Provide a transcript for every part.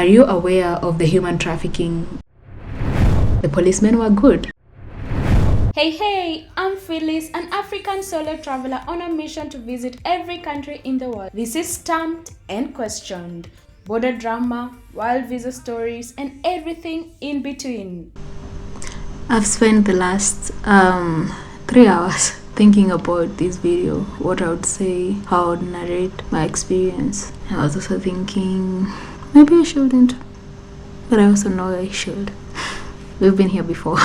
Are you aware of the human trafficking? The policemen were good. Hey, I'm Phyllis, an African solo traveler on a mission to visit every country in the world. This is Stamped and Questioned. Border drama, wild visa stories, and everything in between. I've spent the last 3 hours thinking about this video, what I would say, how I would narrate my experience. I was also thinking, maybe I shouldn't, but I also know I should. We've been here before.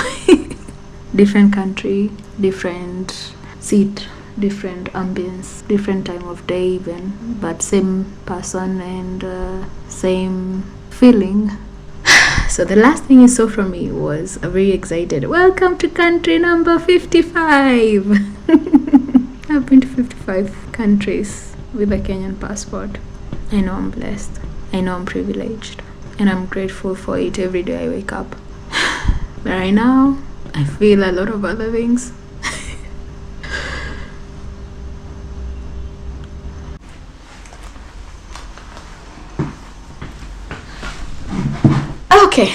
Different country, different seat, different ambience, different time of day even, but same person and same feeling. So the last thing you saw from me was a very excited, welcome to country number 55. I've been to 55 countries with a Kenyan passport. I know I'm blessed. I know I'm privileged. And I'm grateful for it every day I wake up. But right now, I feel a lot of other things. Okay,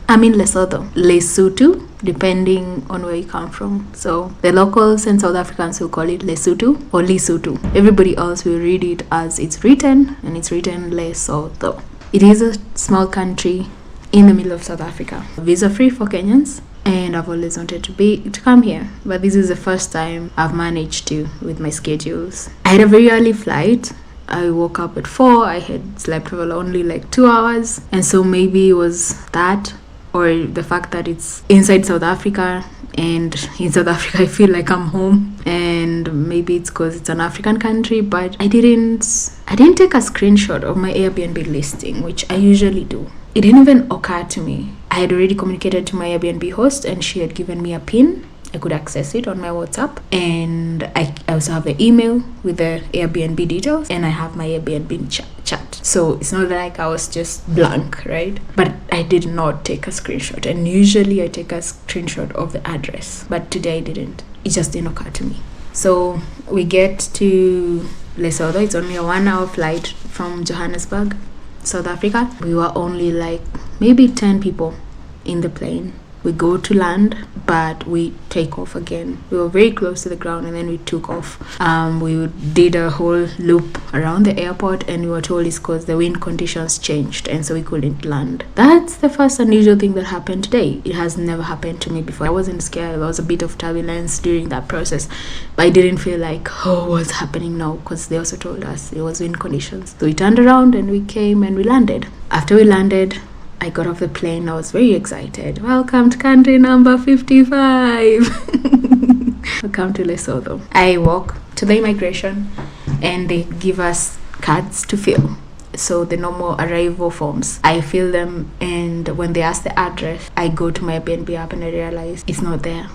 I'm in Lesotho, depending on where you come from. So the locals and South Africans will call it Lesotho or Lesotho. Everybody else will read it as it's written, and it's written Lesotho. It is a small country in the middle of South Africa. Visa free for Kenyans, and I've always wanted to come here, but this is the first time I've managed to with my schedules. I had a very early flight. I woke up at 4. I had slept for only like 2 hours, and so maybe it was that, or the fact that it's inside South Africa, and in South Africa I feel like I'm home, and maybe it's because it's an African country. But I didn't take a screenshot of my Airbnb listing, which I usually do. It didn't even occur to me. I had already communicated to my Airbnb host, and she had given me a PIN. I could access it on my WhatsApp, and I also have the email with the Airbnb details, and I have my Airbnb chat. So it's not like I was just blank, right? But I did not take a screenshot, and usually I take a screenshot of the address, but today I didn't. It just didn't occur to me. So we get to Lesotho. It's only a 1-hour flight from Johannesburg, South Africa. We were only like maybe 10 people in the plane. We go to land, but we take off again. We were very close to the ground, and then we took off. We did a whole loop around the airport, and we were told it's because the wind conditions changed, and so we couldn't land. That's the first unusual thing that happened today. It has never happened to me before. I wasn't scared. There was a bit of turbulence during that process, but I didn't feel like, oh, what's happening now? Because they also told us it was wind conditions. So we turned around and we came and we landed. After we landed, I got off the plane. I was very excited. Welcome to country number 55. Welcome to Lesotho. I walk to the immigration, and they give us cards to fill. So the normal arrival forms, I fill them, and when they ask the address, I go to my Airbnb app and I realize it's not there.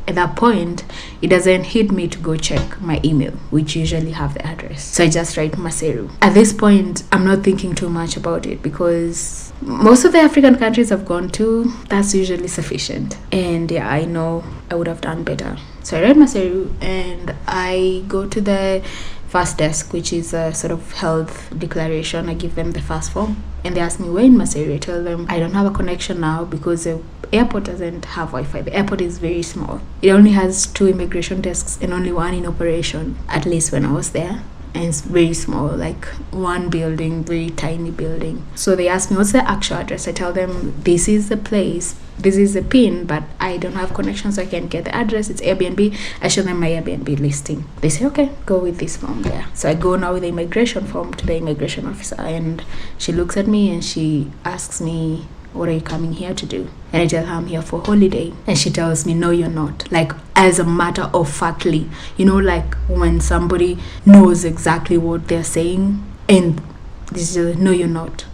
At that point, it doesn't hit me to go check my email, which usually have the address. So I just write Maseru. At this point, I'm not thinking too much about it, because most of the African countries I've gone to, that's usually sufficient. And yeah, I know I would have done better. So I write Maseru, and I go to the first desk, which is a sort of health declaration. I give them the first form, and they ask me where in Maseru. I tell them I don't have a connection now because the airport doesn't have Wi-Fi. The airport is very small. It only has 2 immigration desks and only 1 in operation, at least when I was there. And it's very small, like 1 building, very tiny building. So they ask me what's the actual address. I tell them this is the place, this is the PIN, but I don't have connection, so I can't get the address. It's Airbnb. I show them my Airbnb listing. They say, okay, go with this form there. So I go now with the immigration form to the immigration officer, and she looks at me and she asks me, what are you coming here to do? And I tell her I'm here for holiday. And she tells me, no, you're not. Like, as a matter of factly, you know, like when somebody knows exactly what they're saying, and this is, no, you're not.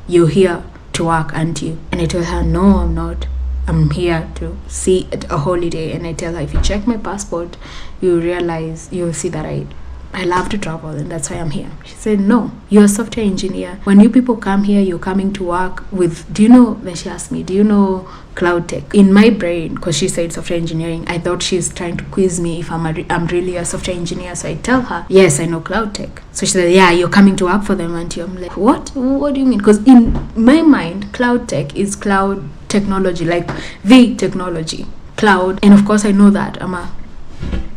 You're here to work, aren't you? And I tell her, no, I'm not. I'm here to see a holiday. And I tell her, if you check my passport, you'll see that I love to travel and that's why I'm here. She said, no, you're a software engineer. When you people come here, you're coming to work with, then she asked me, do you know cloud tech? In my brain, because she said software engineering, I thought she's trying to quiz me if I'm really a software engineer. So I tell her, yes, I know cloud tech. So she said, yeah, you're coming to work for them, aren't you? I'm like, what do you mean? Because in my mind, cloud tech is cloud technology, like the technology, cloud. And of course I know that I'm a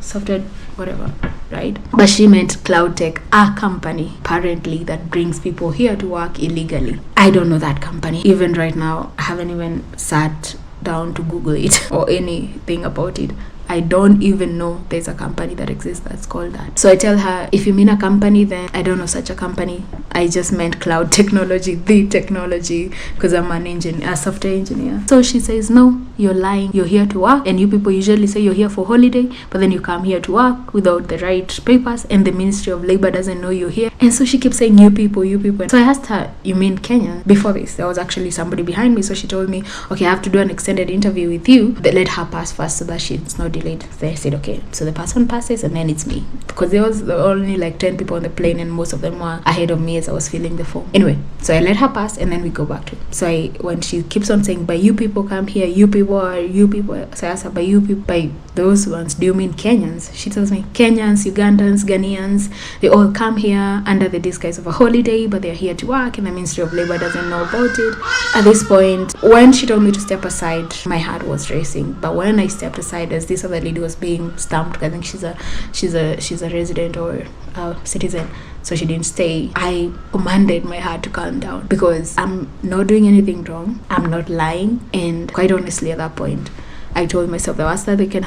software whatever, right? But she meant cloud tech, a company apparently that brings people here to work illegally. I don't know that company. Even right now, I haven't even sat down to Google it or anything about it. I don't even know there's a company that exists that's called that. So I tell her, if you mean a company, then I don't know such a company. I just meant cloud technology, the technology, because I'm a software engineer. So she says, no, you're lying. You're here to work, and you people usually say you're here for holiday, but then you come here to work without the right papers, and the Ministry of Labor doesn't know you're here. And so she keeps saying, you people. So I asked her, you mean Kenya? Before this, there was actually somebody behind me, so she told me, okay, I have to do an extended interview with you, but let her pass first so that she's not delayed. So I said, okay. So the person passes, and then it's me, because there was only like 10 people on the plane, and most of them were ahead of me as I was filling the form. Anyway, so I let her pass, and then we go back to it. So when she keeps on saying, by you people come here, you people are you people. So I asked her, by you people, by those ones, do you mean Kenyans? She tells me, Kenyans, Ugandans, Ghanaians, they all come here under the disguise of a holiday, but they're here to work, and the Ministry of Labor doesn't know about it. At this point, when she told me to step aside, my heart was racing. But when I stepped aside, as this other lady was being stamped, I think she's a resident or a citizen, so she didn't stay, I commanded my heart to calm down, because I'm not doing anything wrong, I'm not lying. And quite honestly, at that point, I told myself the worst that can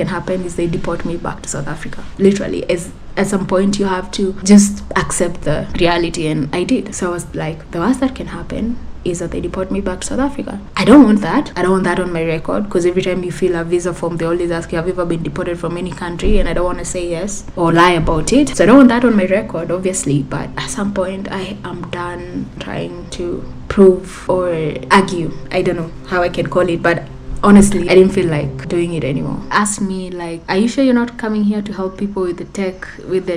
happen is they deport me back to South Africa. Literally, at some point you have to just accept the reality, and I did. So I was like, the worst that can happen is that they deport me back to South Africa. I don't want that. I don't want that on my record, because every time you fill a visa form, they always ask you, have you ever been deported from any country? And I don't want to say yes or lie about it. So I don't want that on my record, obviously. But at some point, I am done trying to prove or argue. I don't know how I can call it, but honestly, I didn't feel like doing it anymore. Asked me like, are you sure you're not coming here to help people with the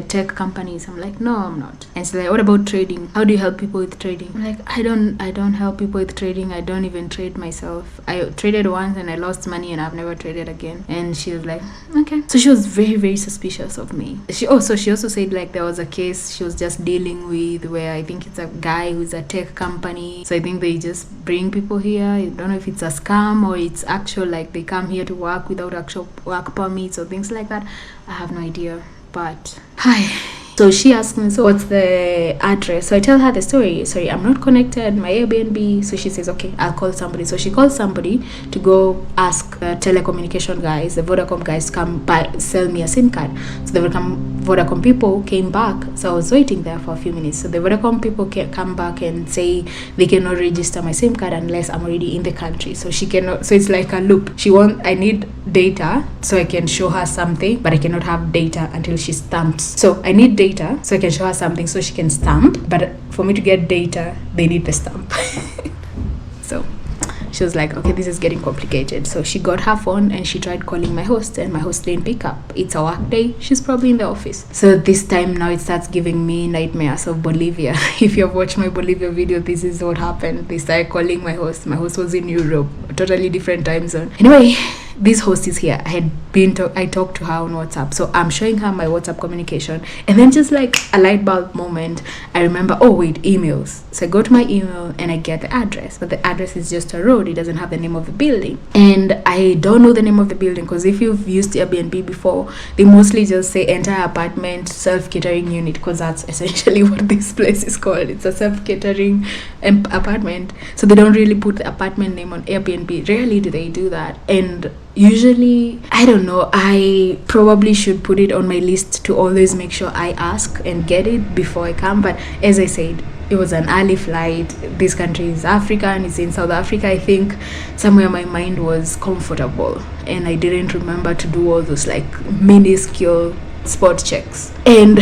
tech companies? I'm like, no, I'm not. And she's like, what about trading? How do you help people with trading? I'm like, I don't help people with trading. I don't even trade myself. I traded once and I lost money, and I've never traded again. And she was like, okay. So she was very, very suspicious of me. She also said like there was a case she was just dealing with where I think it's a guy who's a tech company. So I think they just bring people here. I don't know if it's a scam or it's actual, like they come here to work without actual work permits or things like that. I have no idea. But hi. So she asked me, so what's the address? So I tell her the story. Sorry, I'm not connected, my Airbnb. So she says, okay, I'll call somebody. So she calls somebody to go ask the telecommunication guys, the Vodacom guys, come sell me a SIM card. So the Vodacom people came back. So I was waiting there for a few minutes. So the Vodacom people come back and say they cannot register my SIM card unless I'm already in the country. So she cannot. So it's like a loop. I need data so I can show her something, but I cannot have data until she stamps. So I need data so I can show her something so she can stamp, but for me to get data, they need the stamp. So she was like, okay, this is getting complicated. So she got her phone and she tried calling my host, and my host didn't pick up. It's a work day, she's probably in the office. So this time now it starts giving me nightmares of Bolivia. If you've watched my Bolivia video, this is what happened. They started calling my host. My host was in Europe, a totally different time zone. Anyway, this host is here. I talked to her on WhatsApp. So I'm showing her my WhatsApp communication, and then just like a light bulb moment, I remember, oh wait, emails. So I go to my email and I get the address, but the address is just a road. It doesn't have the name of the building, and I don't know the name of the building, because if you've used Airbnb before, they mostly just say entire apartment self-catering unit, because that's essentially what this place is called. It's a self-catering apartment. So they don't really put the apartment name on Airbnb. Rarely do they do that. And usually, I don't know, I probably should put it on my list to always make sure I ask and get it before I come. But as I said, it was an early flight. This country is African. It's in South Africa. I think somewhere my mind was comfortable, and I didn't remember to do all those like minuscule spot checks. And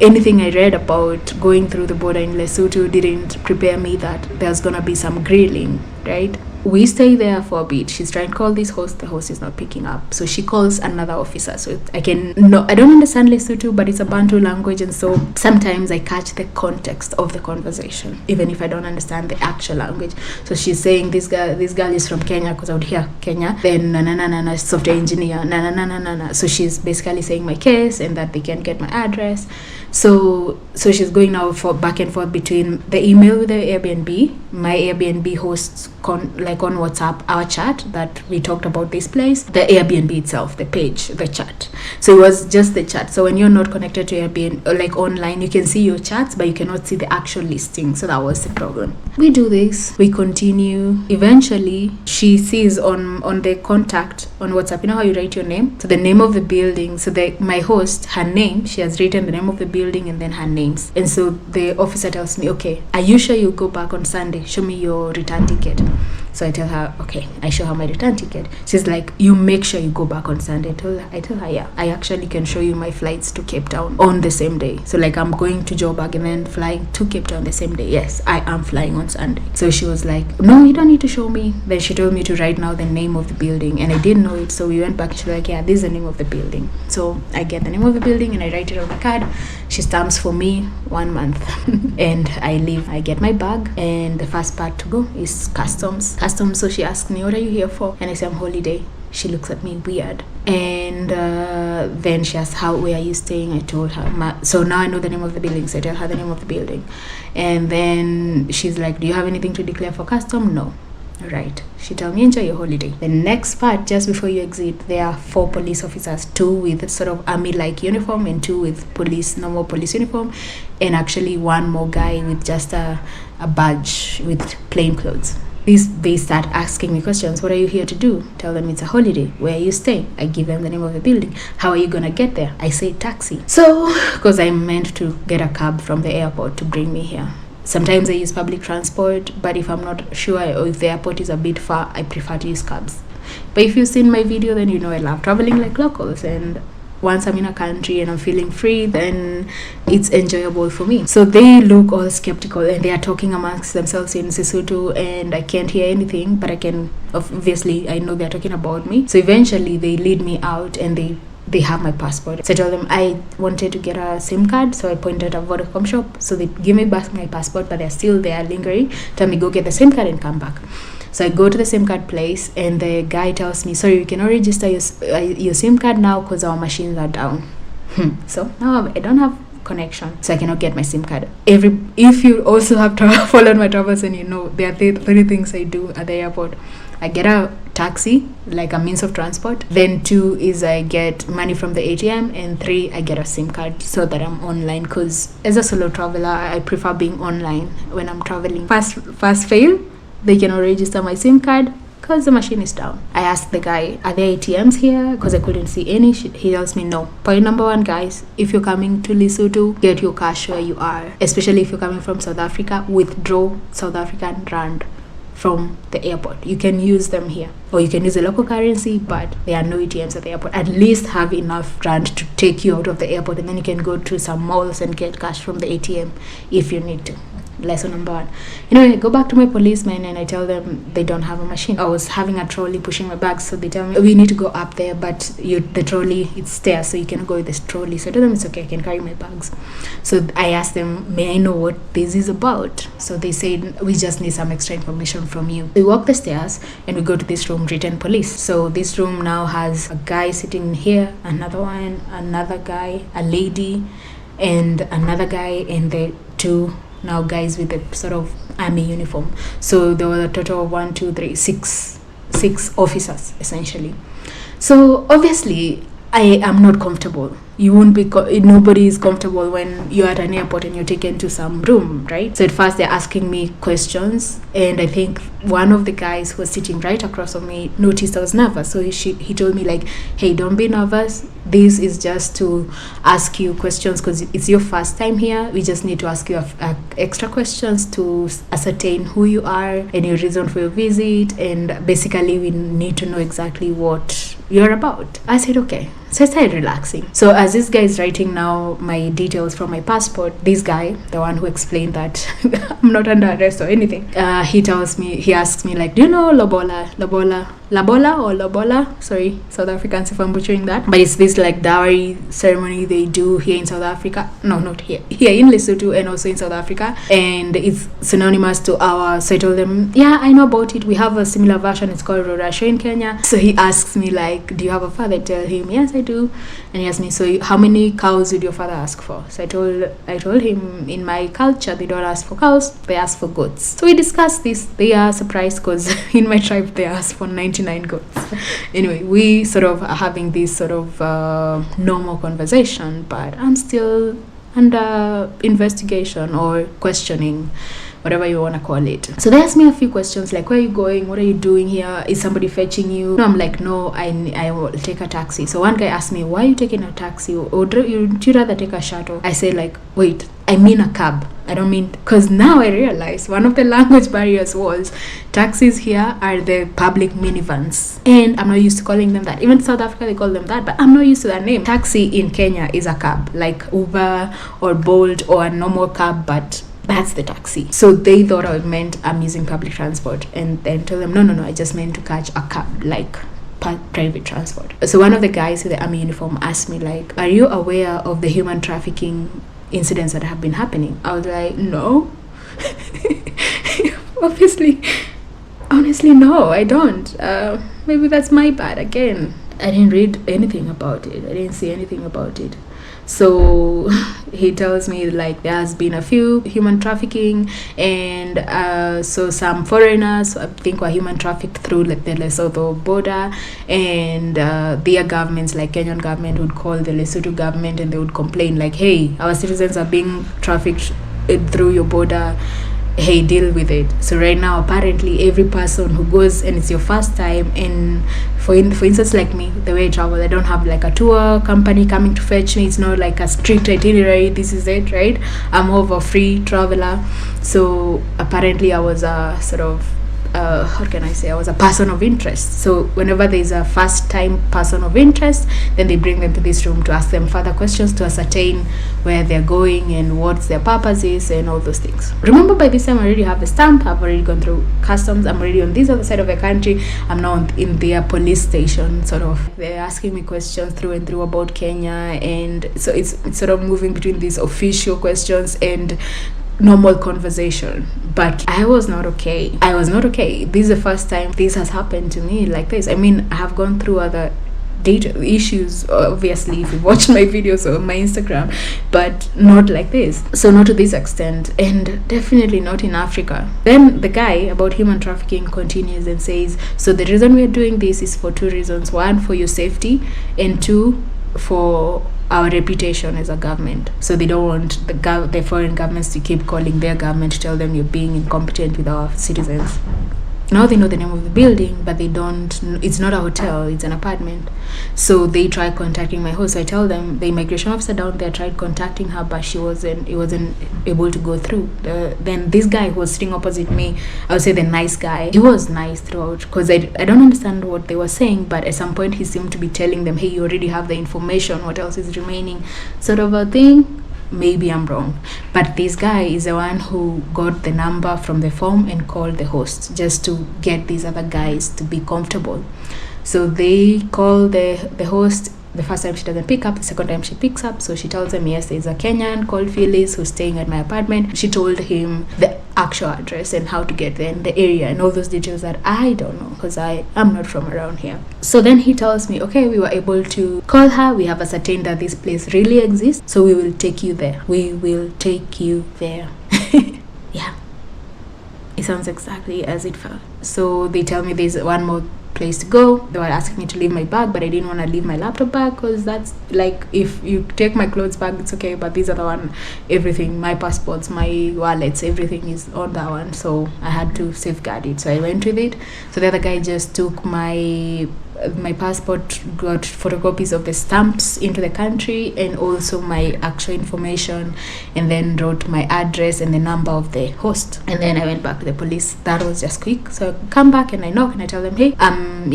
anything I read about going through the border in Lesotho didn't prepare me that there's gonna be some grilling, right? we stay there for a bit. She's trying to call this host. The host is not picking up. So she calls another officer. So I don't understand Lesotho, but it's a Bantu language. And so sometimes I catch the context of the conversation, even if I don't understand the actual language. So she's saying, this girl is from Kenya, because I would hear Kenya. Then, software engineer, So she's basically saying my case and that they can get my address. So she's going now for back and forth between the email with the Airbnb, my Airbnb hosts on WhatsApp, our chat that we talked about this place, the Airbnb itself, the page, the chat. So it was just the chat. So when you're not connected to Airbnb, like online, you can see your chats, but you cannot see the actual listing. So that was the problem. We do this, we continue. Eventually, she sees on the contact on WhatsApp, you know how you write your name? So the name of the building, so my host, her name, she has written the name of the building and then her names. And so the officer tells me, okay, are you sure you'll go back on Sunday? Show me your return ticket. So I tell her, okay, I show her my return ticket. She's like, you make sure you go back on Sunday. I tell her, yeah, I actually can show you my flights to Cape Town on the same day. So like I'm going to Joburg and then flying to Cape Town the same day. Yes, I am flying on Sunday. So she was like, no, you don't need to show me. Then she told me to write now the name of the building, and I didn't know it. So we went back. She's like, yeah, this is the name of the building. So I get the name of the building and I write it on the card. She stamps for me 1 month and I leave. I get my bag, and the first part to go is customs. So she asked me, what are you here for? And I say, I'm holiday. She looks at me weird, and then she asked, where are you staying? I told her. So now I know the name of the building, so I tell her the name of the building. And then she's like, do you have anything to declare for custom? No. Right. She told me, enjoy your holiday. The next part, just before you exit, there are 4 police officers, 2 with sort of army-like uniform and 2 with normal police uniform, and actually 1 more guy with just a badge with plain clothes. They start asking me questions. What are you here to do? Tell them it's a holiday. Where are you staying? I give them the name of the building. How are you gonna get there? I say taxi. So, because I'm meant to get a cab from the airport to bring me here. Sometimes I use public transport, but if I'm not sure or if the airport is a bit far, I prefer to use cabs. But if you've seen my video, then you know I love traveling like locals, and once I'm in a country and I'm feeling free, then it's enjoyable for me. So they look all skeptical and they are talking amongst themselves in Sesotho, and I can't hear anything, but I can, obviously I know they're talking about me. So eventually they lead me out and they have my passport. So I told them I wanted to get a SIM card, so I pointed at a Vodacom shop. So they give me back my passport, but they're still there lingering. Tell me, go get the SIM card and come back. So I go to the SIM card place, and the guy tells me, sorry, you cannot register your SIM card now because our machines are down. So now I don't have connection, so I cannot get my SIM card. If you also have followed my travels, and you know there are 3 things I do at the airport. I get a taxi, like a means of transport. Then 2 is I get money from the ATM, and 3 I get a SIM card so that I'm online, because as a solo traveler I prefer being online when I'm traveling. Fast fail, they cannot register my SIM card because the machine is down. I asked the guy, are there ATMs here? Because I couldn't see any. He tells me no. Point number 1, guys, if you're coming to Lesotho, get your cash where you are. Especially if you're coming from South Africa, withdraw South African rand from the airport. You can use them here, or you can use a local currency, but there are no ATMs at the airport. At least have enough rand to take you out of the airport, and then you can go to some malls and get cash from the ATM if you need to. Lesson number 1. I go back to my policeman and I tell them they don't have a machine. I was having a trolley pushing my bags, so they tell me we need to go up there, but the trolley, it's stairs, so you can go with this trolley. So I tell them it's okay, I can carry my bags. So I asked them, may I know what this is about? So they said, we just need some extra information from you. We walk the stairs and we go to this room written police. So this room now has a guy sitting here, another one, another guy, a lady, and another guy, and the 2 now guys with a sort of army uniform. So there were a total of 1, 2, 3, 6 officers essentially. So obviously I am not comfortable. You won't be nobody is comfortable when you're at an airport and you're taken to some room, right? So at first they're asking me questions, and I think one of the guys who was sitting right across from me noticed I was nervous. So he told me like, hey, don't be nervous. This is just to ask you questions because it's your first time here. We just need to ask you extra questions to ascertain who you are and your reason for your visit, and basically we need to know exactly what you're about. I said okay. So I started relaxing. So as this guy is writing now my details from my passport, this guy, the one who explained that I'm not under arrest or anything, he asks me like, do you know Lobola? Sorry, South Africans if I'm butchering that. But it's this like dowry ceremony they do here in South Africa. No, not here. Here in Lesotho and also in South Africa. And it's synonymous to our. So I told them, yeah, I know about it. We have a similar version. It's called Rorasho in Kenya. So he asks me like, do you have a father? I tell him, yes, I do. And he asked me, so how many cows would your father ask for? So I told him, in my culture, they don't ask for cows, they ask for goats. So we discussed this. They are surprised because in my tribe, they ask for 99 goats. Anyway, we sort of are having this sort of normal conversation, but I'm still under investigation or questioning, whatever you want to call it. So they asked me a few questions like, where are you going? What are you doing here? Is somebody fetching you? No, I'm like, no, I will take a taxi. So one guy asked me, why are you taking a taxi? Or would you rather take a shuttle? I said like, wait, I mean a cab. I don't mean, because now I realize one of the language barriers was taxis here are the public minivans. And I'm not used to calling them that. Even in South Africa, they call them that, but I'm not used to that name. Taxi in Kenya is a cab, like Uber or Bolt or a normal cab, but that's the taxi. So they thought I meant I'm using public transport, and then told them, no, I just meant to catch a cab, like private transport. So one of the guys in the army uniform asked me like, are you aware of the human trafficking incidents that have been happening? I was like, no. Honestly, no, I don't. Maybe that's my bad again. I didn't read anything about it. I didn't see anything about it. So he tells me like there has been a few human trafficking, and so some foreigners, I think, were human trafficked through like the Lesotho border, and their governments, like Kenyan government, would call the Lesotho government and they would complain like, hey, our citizens are being trafficked through your border. Hey, deal with it. So right now, apparently, every person who goes and it's your first time, and for instance, like me, the way I travel, I don't have like a tour company coming to fetch me. It's not like a strict itinerary. This is it, right? I'm more of a free traveler. So apparently, I was a sort of how can I say, I was a person of interest. So whenever there's a first time person of interest, then they bring them to this room to ask them further questions to ascertain where they're going and what their purpose is and all those things. Remember, by this time I already have the stamp, I've already gone through customs, I'm already on this other side of the country, I'm now in their police station, sort of. They're asking me questions through and through about Kenya, and so it's sort of moving between these official questions and normal conversation. But I was not okay. This is the first time this has happened to me like this. I mean, I have gone through other data issues, obviously, if you watch my videos or my Instagram, but not like this. So not to this extent, and definitely not in Africa. Then the guy about human trafficking continues and says, so the reason we're doing this is for two reasons: one, for your safety, and two, for our reputation as a government. So they don't want the foreign governments to keep calling their government to tell them you're being incompetent with our citizens. Now they know the name of the building, but they don't. It's not a hotel, it's an apartment. So they tried contacting my host. So I tell them the immigration officer down there tried contacting her, but he wasn't able to go through. Then this guy who was sitting opposite me, I would say the nice guy, he was nice throughout, because I don't understand what they were saying, but at some point he seemed to be telling them, hey, you already have the information, what else is remaining, sort of a thing. Maybe I'm wrong, but this guy is the one who got the number from the form and called the host just to get these other guys to be comfortable. So they call the host. The first time she doesn't pick up, the second time she picks up. So she tells him, yes, there's a Kenyan called Phyllis who's staying at my apartment. She told him the actual address and how to get there and the area and all those details that I don't know, because I'm not from around here. So then he tells me, okay, we were able to call her. We have ascertained that this place really exists. So we will take you there. Yeah. It sounds exactly as it felt. So they tell me there's one more place to go. They were asking me to leave my bag, but I didn't want to leave my laptop bag, because that's like, if you take my clothes bag, it's okay, but these are the one, everything, my passports, my wallets, everything is on that one. So I had to safeguard it. So I went with it. So the other guy just took my passport, got photocopies of the stamps into the country and also my actual information, and then wrote my address and the number of the host. And then I went back to the police. That was just quick. So I come back and I knock and I tell them, hey, I'm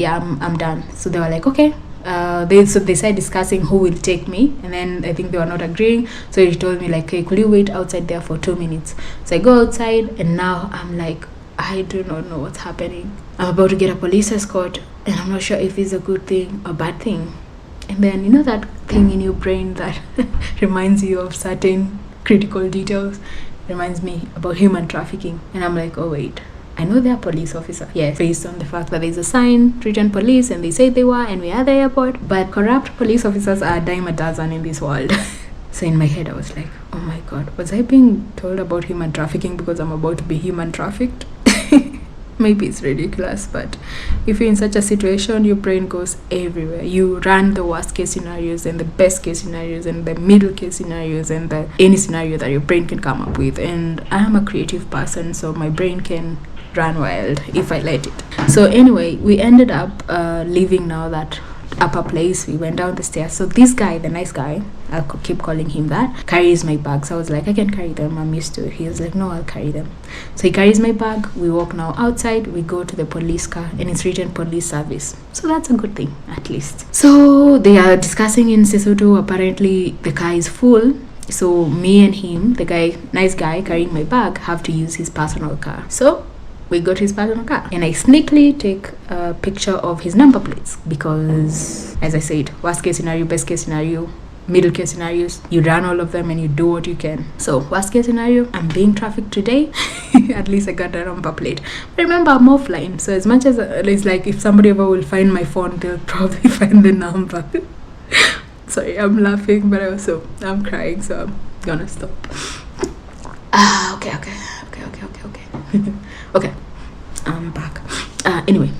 done. So they were like, okay, They started discussing who will take me, and then I think they were not agreeing. So he told me like, hey, could you wait outside there for 2 minutes? So I go outside, and now I'm like, I do not know what's happening. I'm about to get a police escort, and I'm not sure if it's a good thing or bad thing. And then, you know, that thing in your brain that reminds you of certain critical details, reminds me about human trafficking. And I'm like, oh wait, I know they're police officer. Yes, based on the fact that there's a sign written police, and they say they were, and we are at the airport. But corrupt police officers are a dime a dozen in this world. So in my head, I was like, oh my god, was I being told about human trafficking because I'm about to be human trafficked? Maybe it's ridiculous, but if you're in such a situation, your brain goes everywhere. You run the worst case scenarios and the best case scenarios and the middle case scenarios and any scenario that your brain can come up with. And I am a creative person, so my brain can run wild if I let it. So anyway, we ended up leaving now that upper place. We went down the stairs. So this guy, the nice guy, I'll keep calling him that, carries my bags. I was like, I can carry them, I'm used to it. He was like, no, I'll carry them. So he carries my bag. We walk now outside. We go to the police car, and it's written police service. So that's a good thing, at least. So they are discussing in Lesotho. Apparently the car is full, so me and him, the guy, nice guy carrying my bag, have to use his personal car. So we go to his personal car, and I sneakily take a picture of his number plates because, as I said, worst case scenario, best case scenario, middle case scenarios, you run all of them and you do what you can. So worst case scenario, I'm being trafficked today. At least I got a number plate. But remember, I'm offline, so as much as it's like if somebody ever will find my phone, they'll probably find the number. Sorry, I'm laughing, but also I'm crying, so I'm gonna stop. Okay. Okay, I'm back. Anyway,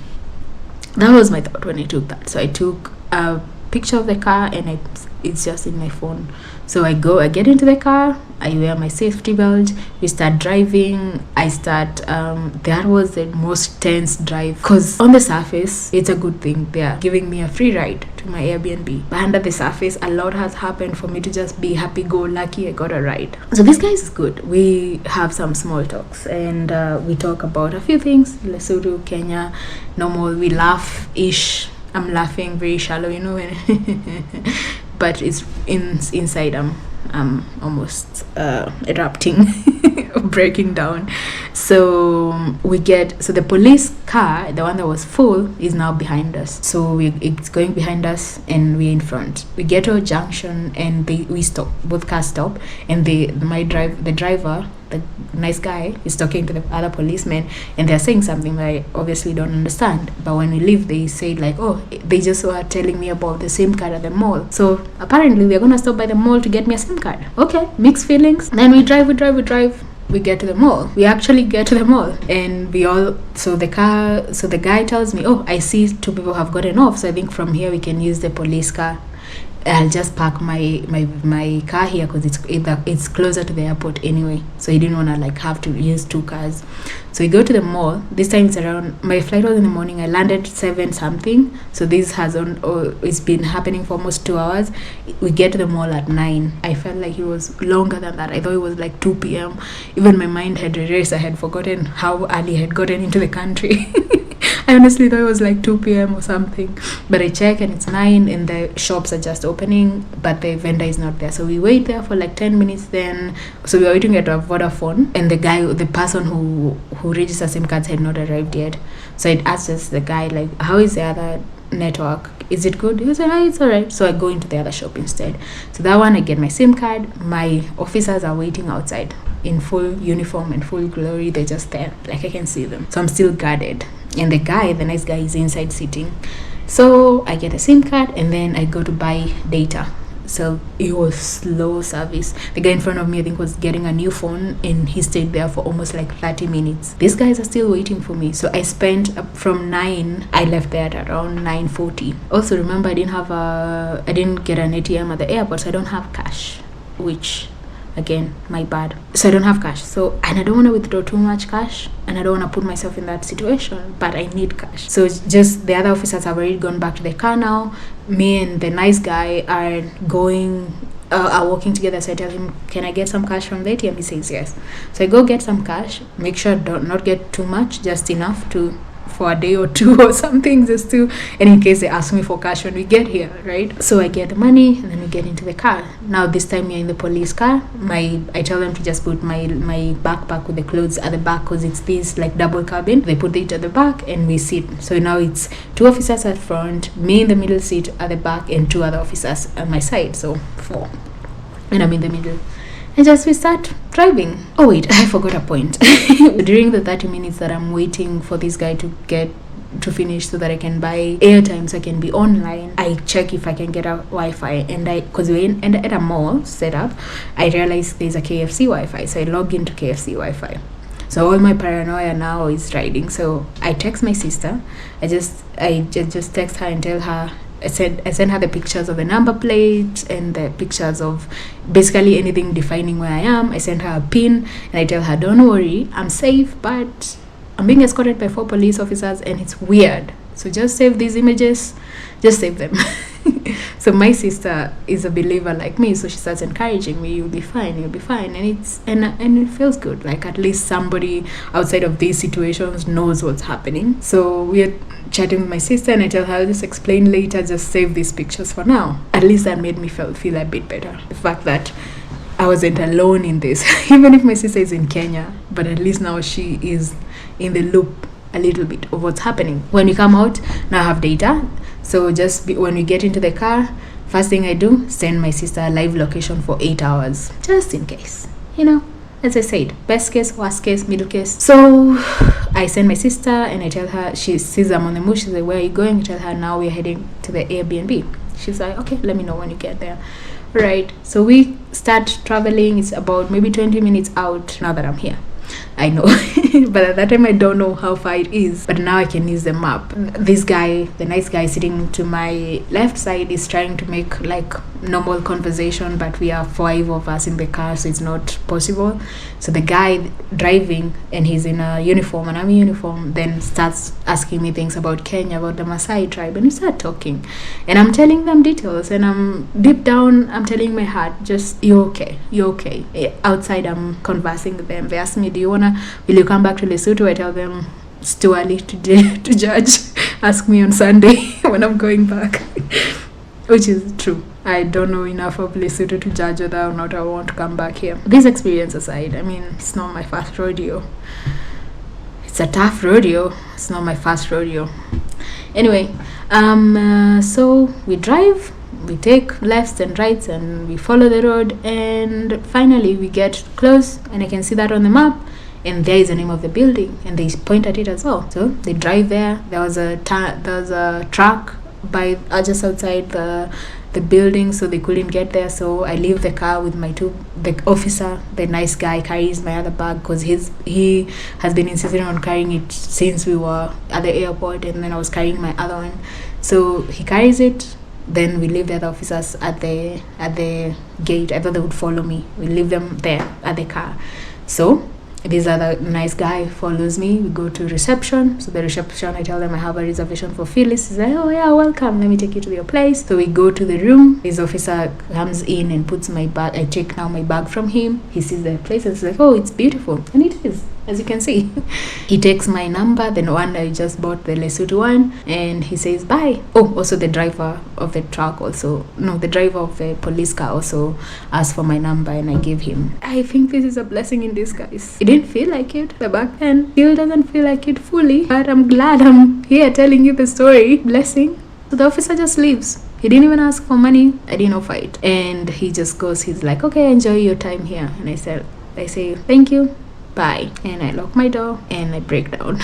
that was my thought when I took that. So I took a picture of the car, and it's just in my phone. So I get into the car, I wear my safety belt, we start driving. That was the most tense drive, because on the surface it's a good thing, they are giving me a free ride to my Airbnb, but under the surface a lot has happened for me to just be happy-go-lucky I got a ride. So this guy is good. We have some small talks, and we talk about a few things, Lesotho, Kenya, normal. We laugh-ish. I'm laughing very shallow, you know, but it's inside I'm almost erupting, breaking down. So the police car, the one that was full, is now behind us. So it's going behind us, and we're in front. We get to a junction, and we stop. Both cars stop, and the driver, the nice guy, is talking to the other policemen, and they're saying something that I obviously don't understand. But when we leave, they say like, oh, they just were telling me about the SIM card at the mall. So apparently we're gonna stop by the mall to get me a SIM card. Okay, mixed feelings. Then we drive. We get to the mall. We actually get to the mall, and the guy tells me, oh, I see 2 people have gotten off, so I think from here we can use the police car. I'll just park my car here because it's closer to the airport anyway. So he didn't want to like have to use 2 cars. So we go to the mall. This time it's around, my flight was in the morning. I landed 7 something. So this it's been happening for almost 2 hours. We get to the mall at 9. I felt like it was longer than that. I thought it was like 2 p.m. Even my mind had erased. I had forgotten how early I had gotten into the country. I honestly thought it was like 2 p.m. or something. But I check, and it's 9, and the shops are just opening, but the vendor is not there. So we wait there for like 10 minutes then. So we were waiting at a Vodafone, and the person who registers SIM cards had not arrived yet. So it asked us, the guy, like, how is the other network? Is it good? He was like, oh, it's alright. So I go into the other shop instead. So that one, I get my SIM card. My officers are waiting outside in full uniform and full glory. They're just there, like I can see them. So I'm still guarded, and the nice guy is inside sitting. So I get a SIM card, and then I go to buy data. So it was slow service. The guy in front of me, I think, was getting a new phone, and he stayed there for almost like 30 minutes. These guys are still waiting for me. So I spent from 9, I left there at around 9:40. Also remember, I didn't get an ATM at the airport, so I don't have cash, which, again, my bad. So I don't have cash. And I don't want to withdraw too much cash, and I don't want to put myself in that situation, but I need cash. So it's just the other officers have already gone back to the car now. Me and the nice guy are walking together. So I tell him, can I get some cash from the ATM? He says yes. So I go get some cash, make sure I don't not get too much, just enough to for a day or two or something, just to, and in case they ask me for cash when we get here, right? So I get the money and then we get into the car. Now this time we're in the police car. I tell them to just put my backpack with the clothes at the back, because it's this like double cabin. They put it at the back and we sit. So now it's 2 officers at front, me in the middle seat at the back, and 2 other officers at my side, so 4, and I'm in the middle. And just we start driving. Oh wait, I forgot a point. During the 30 minutes that I'm waiting for this guy to get to finish so that I can buy airtime so I can be online, I check if I can get a Wi-Fi, and because we're at a mall setup, I realized there's a KFC Wi-Fi, so I log into KFC Wi-Fi. So all my paranoia now is riding. So I text my sister. I just text her and tell her, I sent her the pictures of the number plates and the pictures of basically anything defining where I am. I sent her a pin and I tell her, don't worry, I'm safe, but I'm being escorted by 4 police officers and it's weird. So just save these images, just save them. So my sister is a believer like me, so she starts encouraging me, you'll be fine, and it feels good. Like at least somebody outside of these situations knows what's happening. So we're chatting with my sister and I tell her, I'll just explain later, just save these pictures for now. At least that made me feel a bit better. The fact that I wasn't alone in this, even if my sister is in Kenya, but at least now she is in the loop a little bit of what's happening. When we come out, now I have data. So when we get into the car, first thing I do, send my sister a live location for 8 hours, just in case, as I said, best case, worst case, middle case. So I send my sister and I tell her, she sees I'm on the move. She's like, where are you going? I tell her, now we're heading to the Airbnb. She's like, okay, let me know when you get there. Right, so we start traveling. It's about maybe 20 minutes out now that I'm here. I know, but at that time I don't know how far it is, but now I can use the map. This guy, the nice guy sitting to my left side, is trying to make like normal conversation, but we are 5 of us in the car, so it's not possible. So the guy driving, and he's in a uniform, an army uniform, then starts asking me things about Kenya, about the Maasai tribe, and we start talking, and I'm telling them details, and I'm deep down, I'm telling my heart, just you're okay. Outside I'm conversing with them. They ask me, will you come back to Lesotho? I tell them it's too early to judge. Ask me on Sunday when I'm going back. Which is true. I don't know enough of Lesotho to judge whether or not I want to come back here. This experience aside, I mean, it's not my first rodeo. It's a tough rodeo. It's not my first rodeo. Anyway, so we drive, we take lefts and rights, and we follow the road, and finally we get close, and I can see that on the map, and there is the name of the building, and they point at it as well. So they drive there. There was a truck by just outside the building, so they couldn't get there. So I leave the car with the officer, the nice guy, carries my other bag, because he has been insisting on carrying it since we were at the airport, and then I was carrying my other one. So he carries it. Then we leave the other officers at the gate. I thought they would follow me. We leave them there at the car. So this other nice guy follows me. We go to reception. So the reception, I tell them I have a reservation for Phyllis. He's like, oh yeah, welcome, let me take you to your place. So we go to the room. His officer comes in and puts my bag. I take now my bag from him. He sees the place and he's like, oh, it's beautiful. And it is, as you can see. He takes my number, then one I just bought, the Lesotho one, and he says bye. Oh, also the driver of the truck the driver of the police car also asked for my number, and I gave him. I think this is a blessing in disguise. It didn't feel like it the back then. Still doesn't feel like it fully, but I'm glad I'm here telling you the story. Blessing. So the officer just leaves. He didn't even ask for money. I didn't offer it, and he just goes. He's like, okay, enjoy your time here. And I say thank you, bye, and I lock my door and I break down.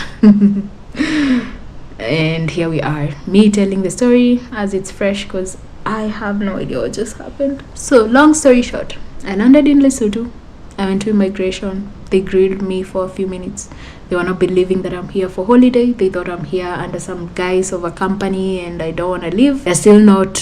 And here we are, me telling the story as it's fresh, because I have no idea what just happened. So long story short, I landed in Lesotho. I went to immigration. They grilled me for a few minutes. They were not believing that I'm here for holiday. They thought I'm here under some guise of a company and I don't want to leave. They're still not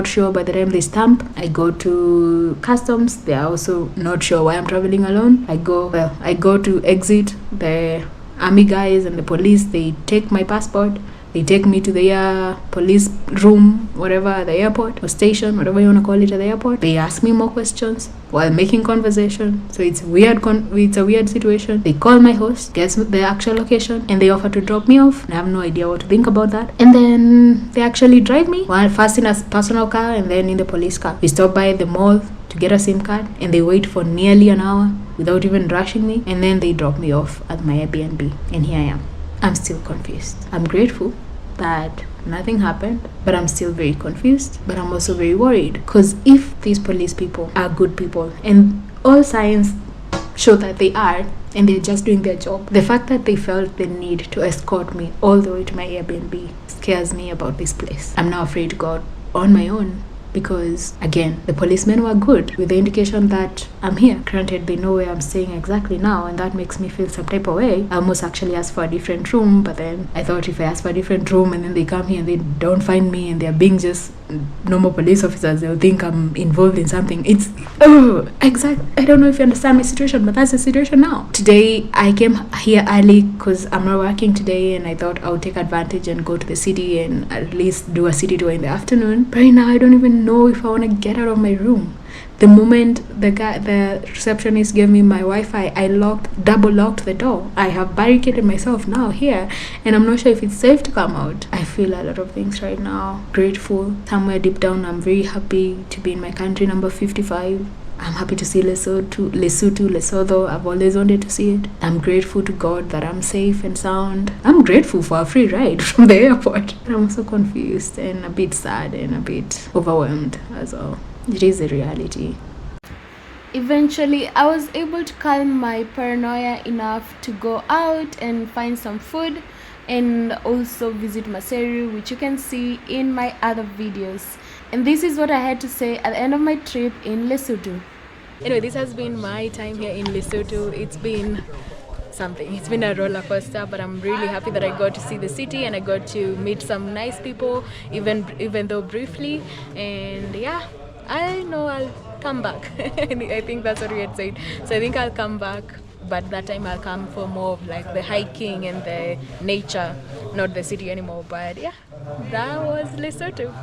sure by the time they stamp. I go to customs. They are also not sure why I'm traveling alone. I go to exit. The army guys and the police, they take my passport, They take me to their police room, whatever, at the airport, or station, whatever you want to call it, at the airport. They ask me more questions while making conversation. So it's it's a weird situation. They call my host, guess the actual location, and they offer to drop me off. I have no idea what to think about that. And then they actually drive me, well, first in a personal car and then in the police car. We stop by the mall to get a SIM card, and they wait for nearly an hour without even rushing me, and then they drop me off at my Airbnb, and here I am. I'm still confused. I'm grateful that nothing happened, but I'm still very confused. But I'm also very worried, because if these police people are good people, and all signs show that they are, and they're just doing their job, the fact that they felt the need to escort me all the way to my Airbnb scares me about this place. I'm now afraid to go out on my own, because again, the policemen were good with the indication that I'm here. Granted, they know where I'm staying exactly now, and that makes me feel some type of way. I almost actually asked for a different room, but then I thought if I ask for a different room and then they come here and they don't find me and they're being just normal police officers, they'll think I'm involved in something. It's I don't know if you understand my situation, but that's the situation now. Today I came here early because I'm not working today, and I thought I would take advantage and go to the city and at least do a city tour in the afternoon. But right now I don't even know if I want to get out of my room. The moment the receptionist gave me my Wi-Fi, I double locked the door. I have barricaded myself now here, and I'm not sure if it's safe to come out. I feel a lot of things right now. Grateful. Somewhere deep down, I'm very happy to be in my country number 55. I'm happy to see Lesotho. I've always wanted to see it. I'm grateful to God that I'm safe and sound. I'm grateful for a free ride from the airport. But I'm so confused and a bit sad and a bit overwhelmed as well. It is a reality. Eventually, I was able to calm my paranoia enough to go out and find some food and also visit Maseru, which you can see in my other videos. And this is what I had to say at the end of my trip in Lesotho. Anyway, this has been my time here in Lesotho. It's been something. It's been a roller coaster, but I'm really happy that I got to see the city and I got to meet some nice people, even though briefly. And yeah, I know I'll come back. I think that's what we had said. So I think I'll come back, but that time I'll come for more of like the hiking and the nature, not the city anymore. But yeah, that was Lesotho.